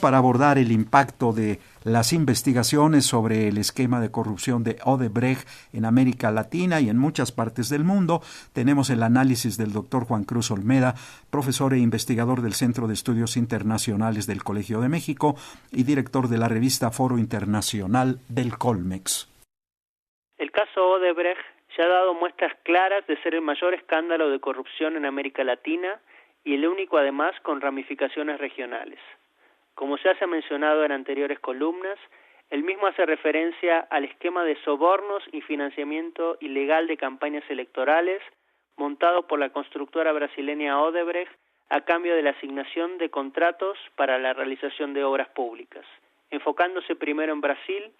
Para abordar el impacto de las investigaciones sobre el esquema de corrupción de Odebrecht en América Latina y en muchas partes del mundo, tenemos el análisis del doctor Juan Cruz Olmeda, profesor e investigador del Centro de Estudios Internacionales del Colegio de México y director de la revista Foro Internacional del Colmex. El caso Odebrecht ya ha dado muestras claras de ser el mayor escándalo de corrupción en América Latina y el único además con ramificaciones regionales. Como ya se ha mencionado en anteriores columnas, el mismo hace referencia al esquema de sobornos y financiamiento ilegal de campañas electorales montado por la constructora brasileña Odebrecht a cambio de la asignación de contratos para la realización de obras públicas. Enfocándose primero en Brasil,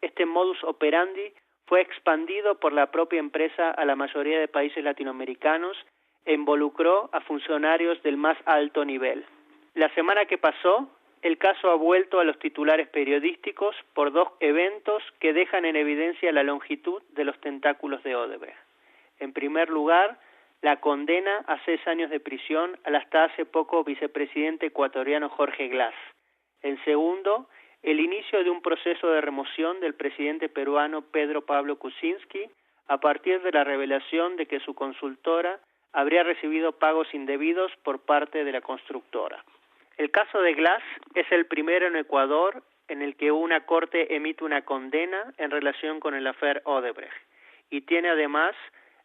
este modus operandi fue expandido por la propia empresa a la mayoría de países latinoamericanos e involucró a funcionarios del más alto nivel. La semana que pasó, el caso ha vuelto a los titulares periodísticos por dos eventos que dejan en evidencia la longitud de los tentáculos de Odebrecht. En primer lugar, la condena a 6 años de prisión al hasta hace poco vicepresidente ecuatoriano Jorge Glass. En segundo, el inicio de un proceso de remoción del presidente peruano Pedro Pablo Kuczynski a partir de la revelación de que su consultora habría recibido pagos indebidos por parte de la constructora. El caso de Glass es el primero en Ecuador en el que una corte emite una condena en relación con el affair Odebrecht y tiene además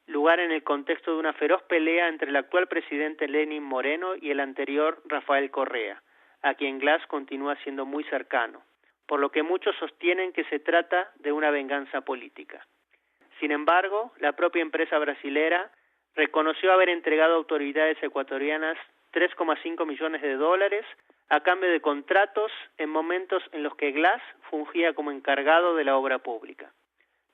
lugar en el contexto de una feroz pelea entre el actual presidente Lenín Moreno y el anterior Rafael Correa, a quien Glass continúa siendo muy cercano, por lo que muchos sostienen que se trata de una venganza política. Sin embargo, la propia empresa brasilera reconoció haber entregado a autoridades ecuatorianas $3,5 millones a cambio de contratos en momentos en los que Glass fungía como encargado de la obra pública.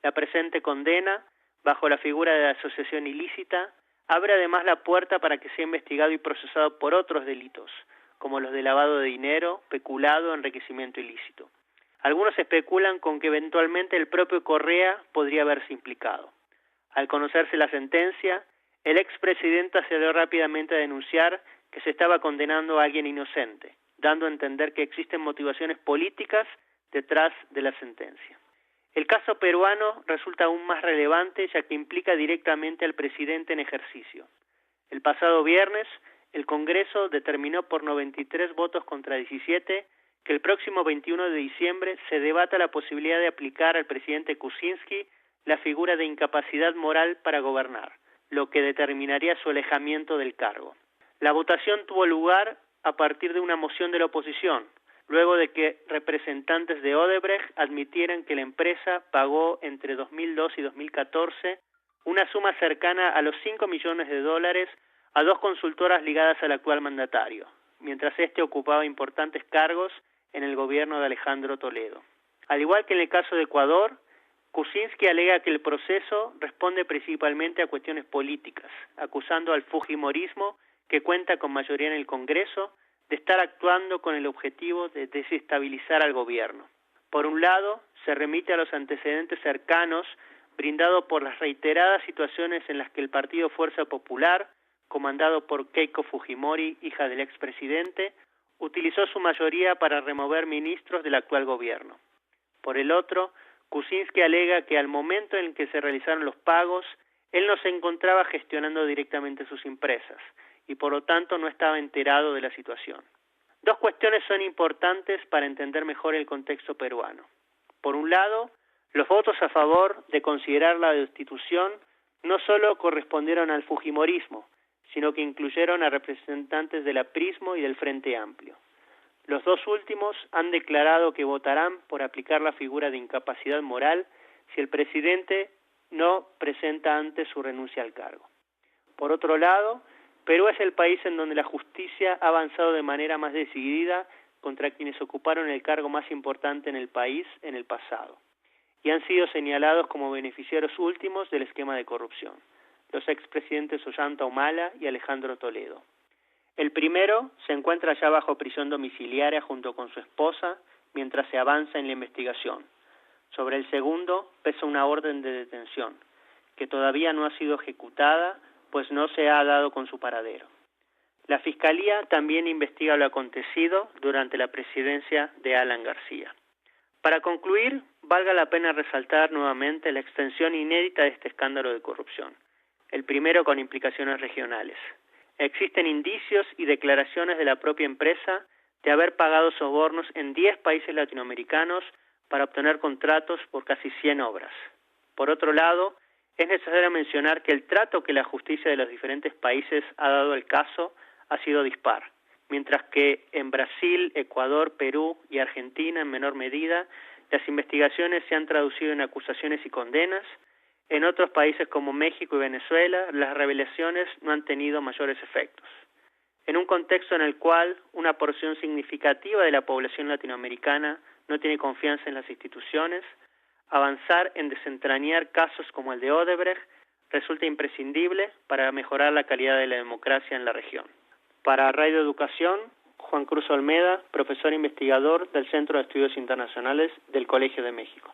La presente condena, bajo la figura de la asociación ilícita, abre además la puerta para que sea investigado y procesado por otros delitos, como los de lavado de dinero, peculado, enriquecimiento ilícito. Algunos especulan con que eventualmente el propio Correa podría haberse implicado. Al conocerse la sentencia, el expresidente salió rápidamente a denunciar que se estaba condenando a alguien inocente, dando a entender que existen motivaciones políticas detrás de la sentencia. El caso peruano resulta aún más relevante ya que implica directamente al presidente en ejercicio. El pasado viernes, el Congreso determinó por 93 votos contra 17 que el próximo 21 de diciembre se debata la posibilidad de aplicar al presidente Kuczynski la figura de incapacidad moral para gobernar, lo que determinaría su alejamiento del cargo. La votación tuvo lugar a partir de una moción de la oposición, luego de que representantes de Odebrecht admitieran que la empresa pagó entre 2002 y 2014 una suma cercana a los $5 millones a dos consultoras ligadas al actual mandatario, mientras éste ocupaba importantes cargos en el gobierno de Alejandro Toledo. Al igual que en el caso de Ecuador, Kuczynski alega que el proceso responde principalmente a cuestiones políticas, acusando al fujimorismo, que cuenta con mayoría en el Congreso, de estar actuando con el objetivo de desestabilizar al gobierno. Por un lado, se remite a los antecedentes cercanos brindados por las reiteradas situaciones en las que el partido Fuerza Popular, comandado por Keiko Fujimori, hija del expresidente, utilizó su mayoría para remover ministros del actual gobierno. Por el otro, Kuczynski alega que al momento en que se realizaron los pagos, él no se encontraba gestionando directamente sus empresas y por lo tanto no estaba enterado de la situación. Dos cuestiones son importantes para entender mejor el contexto peruano. Por un lado, los votos a favor de considerar la destitución no solo correspondieron al fujimorismo, sino que incluyeron a representantes del aprismo y del Frente Amplio. Los dos últimos han declarado que votarán por aplicar la figura de incapacidad moral si el presidente no presenta antes su renuncia al cargo. Por otro lado, Perú es el país en donde la justicia ha avanzado de manera más decidida contra quienes ocuparon el cargo más importante en el país en el pasado y han sido señalados como beneficiarios últimos del esquema de corrupción, los expresidentes Ollanta Humala y Alejandro Toledo. El primero se encuentra ya bajo prisión domiciliaria junto con su esposa mientras se avanza en la investigación. Sobre el segundo pesa una orden de detención, que todavía no ha sido ejecutada, pues no se ha dado con su paradero. La Fiscalía también investiga lo acontecido durante la presidencia de Alan García. Para concluir, valga la pena resaltar nuevamente la extensión inédita de este escándalo de corrupción, el primero con implicaciones regionales. Existen indicios y declaraciones de la propia empresa de haber pagado sobornos en 10 países latinoamericanos para obtener contratos por casi 100 obras. Por otro lado, es necesario mencionar que el trato que la justicia de los diferentes países ha dado al caso ha sido dispar, mientras que en Brasil, Ecuador, Perú y Argentina en menor medida, las investigaciones se han traducido en acusaciones y condenas. En otros países como México y Venezuela, las revelaciones no han tenido mayores efectos. En un contexto en el cual una porción significativa de la población latinoamericana no tiene confianza en las instituciones, avanzar en desentrañar casos como el de Odebrecht resulta imprescindible para mejorar la calidad de la democracia en la región. Para Radio Educación, Juan Cruz Olmeda, profesor investigador del Centro de Estudios Internacionales del Colegio de México.